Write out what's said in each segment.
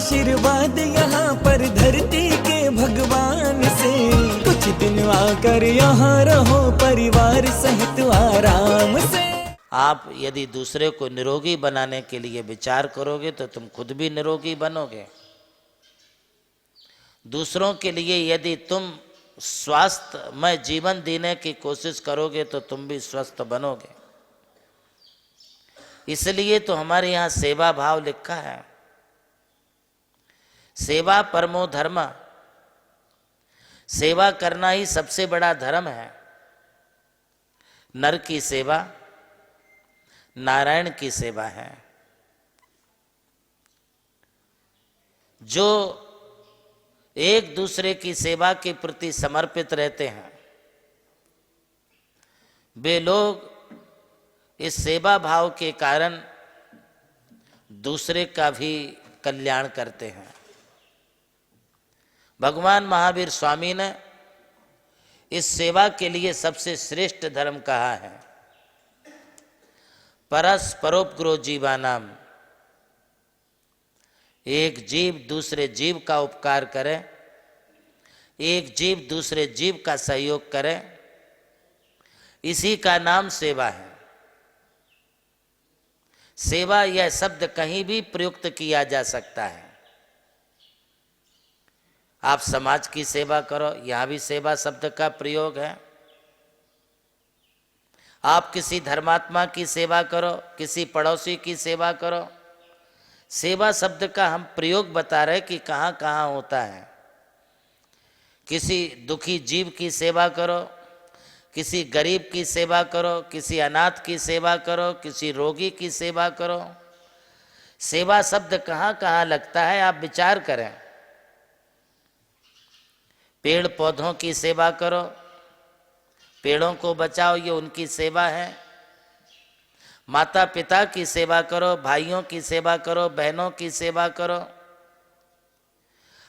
आशीर्वाद यहाँ पर धरती के भगवान से। कुछ दिन आकर यहाँ रहो परिवार सहित आराम से। आप यदि दूसरे को निरोगी बनाने के लिए विचार करोगे तो तुम खुद भी निरोगी बनोगे। दूसरों के लिए यदि तुम स्वास्थ्यमय जीवन जीने की कोशिश करोगे तो तुम भी स्वस्थ बनोगे। इसलिए तो हमारे यहाँ सेवा भाव लिखा है, सेवा परमो धर्म। सेवा करना ही सबसे बड़ा धर्म है। नर की सेवा नारायण की सेवा है। जो एक दूसरे की सेवा के प्रति समर्पित रहते हैं वे लोग इस सेवा भाव के कारण दूसरे का भी कल्याण करते हैं। भगवान महावीर स्वामी ने इस सेवा के लिए सबसे श्रेष्ठ धर्म कहा है, परस्परोपकारो जीवानाम। एक जीव दूसरे जीव का उपकार करे, एक जीव दूसरे जीव का सहयोग करे, इसी का नाम सेवा है। सेवा यह शब्द कहीं भी प्रयुक्त किया जा सकता है। आप समाज की सेवा करो, यहां भी सेवा शब्द का प्रयोग है। आप किसी धर्मात्मा की सेवा करो, किसी पड़ोसी की सेवा करो। सेवा शब्द का हम प्रयोग बता रहे कि कहाँ कहाँ होता है। किसी दुखी जीव की सेवा करो, किसी गरीब की सेवा करो, किसी अनाथ की सेवा करो, किसी रोगी की सेवा करो। सेवा शब्द कहाँ कहाँ लगता है आप विचार करें। पेड़ पौधों की सेवा करो, पेड़ों को बचाओ, ये उनकी सेवा है। माता पिता की सेवा करो, भाइयों की सेवा करो, बहनों की सेवा करो।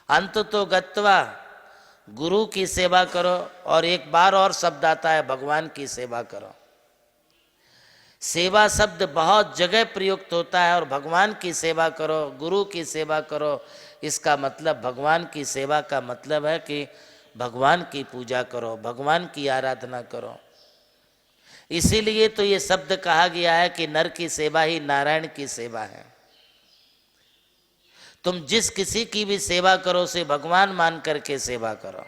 अंत तो गत्वा गुरु की सेवा करो। और एक बार और शब्द आता है, भगवान की सेवा करो। सेवा शब्द बहुत जगह प्रयुक्त होता है और भगवान की सेवा करो, गुरु की सेवा करो, इसका मतलब भगवान की सेवा का मतलब है कि भगवान की पूजा करो, भगवान की आराधना करो। इसीलिए तो ये शब्द कहा गया है कि नर की सेवा ही नारायण की सेवा है। तुम जिस किसी की भी सेवा करो उसे भगवान मान करके सेवा करो।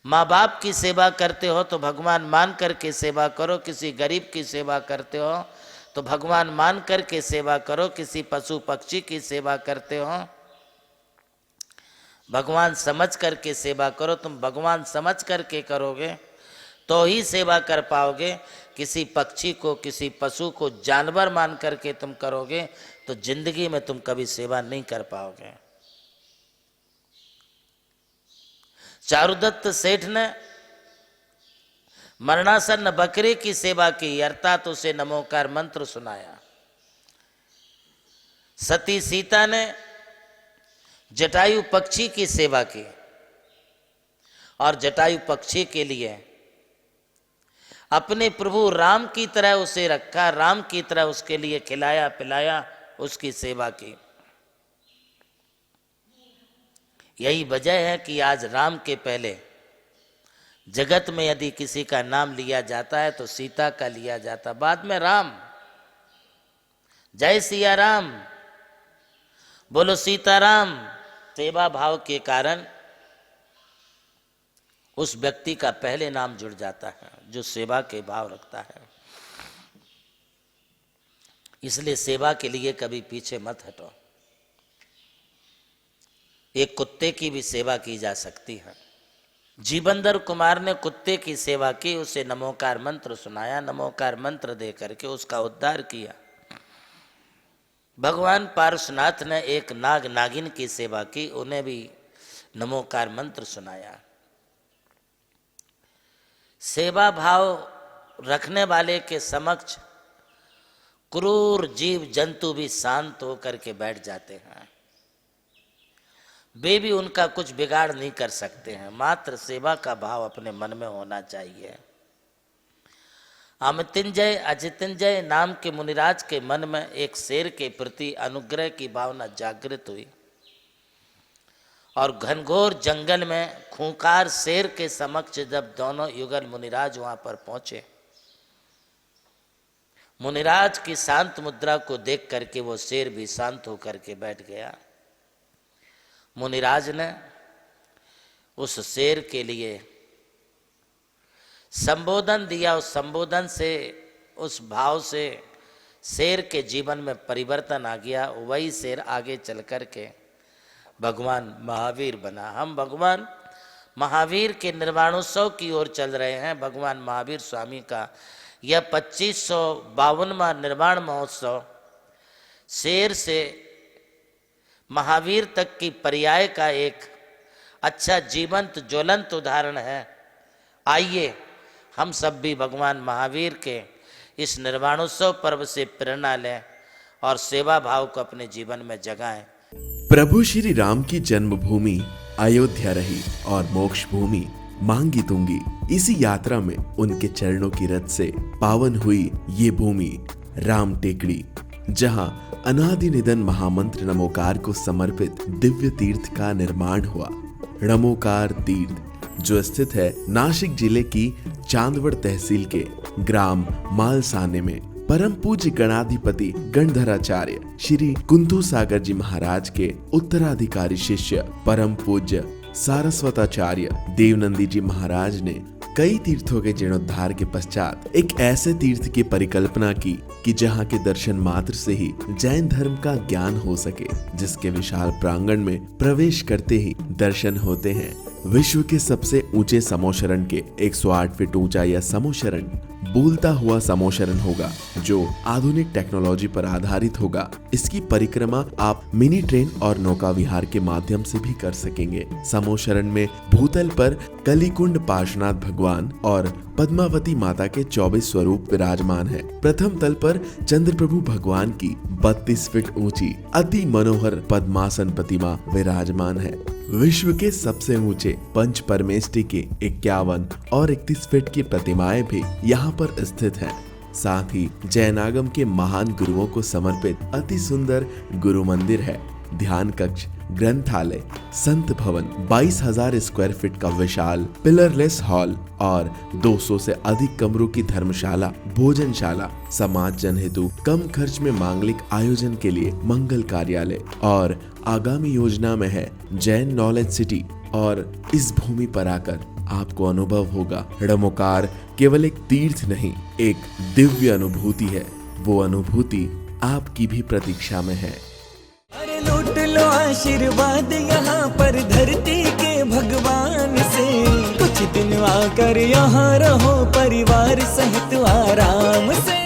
माँ बाप की सेवा करते हो तो भगवान मान करके सेवा करो। किसी गरीब की सेवा करते हो तो भगवान मान करके सेवा करो। किसी पशु पक्षी की सेवा करते हो भगवान समझ करके सेवा करो। तुम भगवान समझ करके करोगे तो ही सेवा कर पाओगे। किसी पक्षी को, किसी पशु को जानवर मान करके तुम करोगे तो जिंदगी में तुम कभी सेवा नहीं कर पाओगे। चारुदत्त सेठ ने मरणासन्न बकरे की सेवा की, अर्थात उसे नमोकार मंत्र सुनाया। सती सीता ने जटायु पक्षी की सेवा की और जटायु पक्षी के लिए अपने प्रभु राम की तरह उसे रखा, राम की तरह उसके लिए खिलाया पिलाया, उसकी सेवा की। यही वजह है कि आज राम के पहले जगत में यदि किसी का नाम लिया जाता है तो सीता का लिया जाता, बाद में राम। जय सिया राम, बोलो सीताराम। सेवा भाव के कारण उस व्यक्ति का पहले नाम जुड़ जाता है जो सेवा के भाव रखता है। इसलिए सेवा के लिए कभी पीछे मत हटो। एक कुत्ते की भी सेवा की जा सकती है। जीवंदर कुमार ने कुत्ते की सेवा की, उसे नमोकार मंत्र सुनाया, नमोकार मंत्र दे करके उसका उद्धार किया। भगवान पार्श्वनाथ ने एक नाग नागिन की सेवा की, उन्हें भी नमोकार मंत्र सुनाया। सेवा भाव रखने वाले के समक्ष क्रूर जीव जंतु भी शांत होकर के बैठ जाते हैं। वे भी उनका कुछ बिगाड़ नहीं कर सकते हैं। मात्र सेवा का भाव अपने मन में होना चाहिए। अमृत्युंजय अजितंजय नाम के मुनिराज के मन में एक शेर के प्रति अनुग्रह की भावना जागृत हुई और घनघोर जंगल में खूंखार शेर के समक्ष जब दोनों युगल मुनिराज वहां पर पहुंचे, मुनिराज की शांत मुद्रा को देख करके वो शेर भी शांत होकर के बैठ गया। मुनिराज ने उस शेर के लिए संबोधन दिया। उस संबोधन से, उस भाव से शेर के जीवन में परिवर्तन आ गया। वही शेर आगे चल कर के भगवान महावीर बना। हम भगवान महावीर के निर्वाणोत्सव की ओर चल रहे हैं। भगवान महावीर स्वामी का यह 2552वां निर्वाण महोत्सव शेर से महावीर तक की पर्याय का एक अच्छा जीवंत ज्वलंत उदाहरण है। आइए हम सब भी भगवान महावीर के इस निर्वाणोत्सव पर्व से प्रेरणा लें और सेवा भाव को अपने जीवन में जगाएं। प्रभु श्री राम की जन्मभूमि अयोध्या रही और मोक्ष भूमि मांगी तुंगी। इसी यात्रा में उनके चरणों की रथ से पावन हुई ये भूमि राम टेकड़ी, जहां अनादि निधन महामंत्र नमोकार को समर्पित दिव्य तीर्थ का निर्माण हुआ। नमोकार तीर्थ जो स्थित है नासिक जिले की चांदवड़ तहसील के ग्राम मालसाने में, परम पूज्य गणाधिपति गणधराचार्य श्री कुंतु सागर जी महाराज के उत्तराधिकारी शिष्य परम पूज्य सारस्वताचार्य देवनंदी जी महाराज ने कई तीर्थों के जीर्णोद्धार के पश्चात एक ऐसे तीर्थ की परिकल्पना की कि जहां के दर्शन मात्र से ही जैन धर्म का ज्ञान हो सके, जिसके विशाल प्रांगण में प्रवेश करते ही दर्शन होते हैं विश्व के सबसे ऊंचे समोशरण के 108 फीट ऊंचा यह समोशरण बोलता हुआ समोशरण होगा जो आधुनिक टेक्नोलॉजी पर आधारित होगा। इसकी परिक्रमा आप मिनी ट्रेन और नौका विहार के माध्यम से भी कर सकेंगे। समोशरण में भूतल पर कलिकुंड पार्श्वनाथ भगवान और पद्मावती माता के 24 स्वरूप विराजमान है। प्रथम तल पर चंद्र प्रभु भगवान की 32 फीट ऊंची अति मनोहर पद्मासन प्रतिमा विराजमान है। विश्व के सबसे ऊंचे पंच परमेष्टि के 51 और 31 फीट की प्रतिमाएं भी यहाँ पर स्थित हैं। साथ ही जैनागम के महान गुरुओं को समर्पित अति सुंदर गुरु मंदिर है। ध्यान कक्ष, ग्रंथालय, संत भवन, 22,000 स्क्वायर फीट का विशाल पिलरलेस हॉल और 200 से अधिक कमरों की धर्मशाला, भोजनशाला, समाज जन हेतु कम खर्च में मांगलिक आयोजन के लिए मंगल कार्यालय और आगामी योजना में है जैन नॉलेज सिटी। और इस भूमि पर आकर आपको अनुभव होगा नमोकार केवल एक तीर्थ नहीं, एक दिव्य अनुभूति है। वो अनुभूति आपकी भी प्रतीक्षा में है। अरे लूट लो आशीर्वाद यहाँ पर धरती के भगवान से, कुछ दिन आकर यहाँ रहो परिवार सहित आराम से।